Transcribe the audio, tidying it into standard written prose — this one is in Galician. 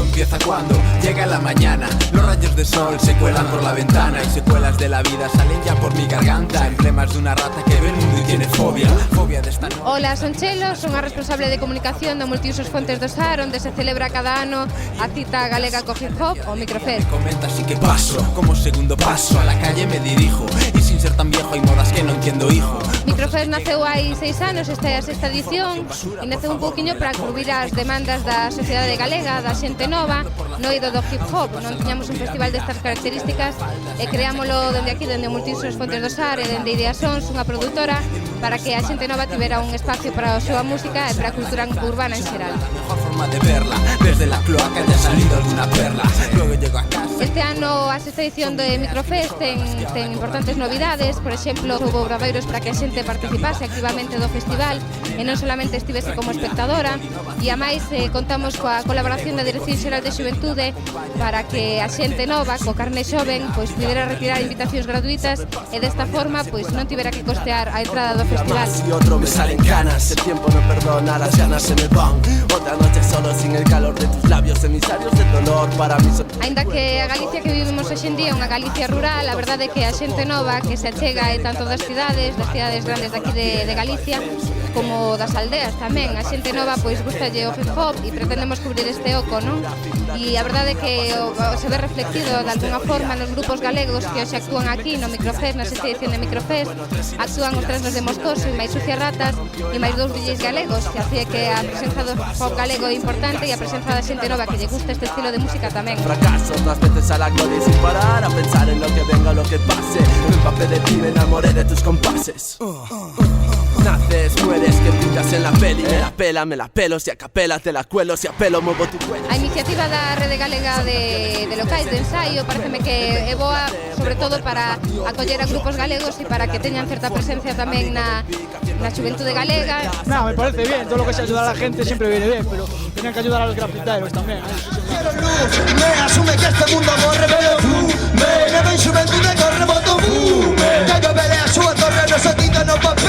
todo empieza cuando llega la mañana. Los rayos de sol se cuelan por la ventana y secuelas de la vida salen ya por mi garganta. Emblemas de una rata que ve el mundo y tiene fobia. Fobia de esta noche. Hola, son Chelo, son a responsable de comunicación do Multiusos Fontes do Sar, onde se celebra cada ano a cita galega co hip hop, o Microfest. Comenta así que paso, como segundo paso a la calle me dirijo. Y sin ser tan viejo hay modas que no entiendo, hijo. Microfest naceu hai 6 anos, esta é a sexta edición, e naceu un pouquiño para cubrir as demandas da sociedade galega, da xente nova, no eido do hip hop. Non tiñamos un festival destas características e creámoslo dende aquí, dende Multiusos Fontes do Sar e dende Ideasons, unha produtora, para que a xente nova tivera un espacio para a súa música e para a cultura urbana en xeral. Mejor forma de verla, desde la cloaca ya ha salido alguna perla. Luego llego a casa. Este ano a sexta edición de Microfest ten importantes novidades. Por exemplo, houve obradoiros para que a xente participase activamente do festival e non solamente estivese como espectadora, e a máis contamos coa colaboración da Dirección Xeral de Xuventude para que a xente nova, co carné xoven, pois pudera retirar invitacións gratuitas e desta forma pois non tivera que costear a entrada do festival. Y otro me salen canas, el tiempo no perdona, las ganas se me van. Otra noche solo sin el calor de tus labios, emisarios del dolor para mí. Ainda que a Galicia que vivimos hoxe en día é unha Galicia rural, a verdade é que a xente nova que se achega é tanto das cidades grandes daqui de Galicia, como das aldeas tamén. A xente nova pois gustalle o hip hop e pretendemos cubrir este oco, non? E a verdade é que se ve reflectido de alguna forma nos grupos galegos que hoxe actúan aquí no Microfest, na sexta edición de Microfest. Actúan os Trasnos de Moscoso e máis Sucia Ratas e máis 2 DJs galegos, que hacía que a presenza do pop galego é importante e a presenza da xente nova que lle gusta este estilo de música tamén. Fracaso, otras veces a la gloria sin parar a pensar en lo que venga o lo que pase. Me empapé de ti, me enamoré de tus compases. Naces, mueres, que pintas en la peli. Me la pelo, si a capela te la cuelo, si a pelo muevo tu cuello. A iniciativa da Rede Galega de locais de ensaio pareceme que é boa, sobre todo para acoller a grupos galegos e para que teñan certa presencia tamén na xuventude galega. No, me parece bien, todo lo que sea ayudar a la gente siempre viene bien, pero tienen que ayudar a los grafiteros también. Quiero luz, me asume que este mundo corre, pero fume. Me ven xuventude corre, boto fume. Que yo veré a súa torre, no se tita no papel.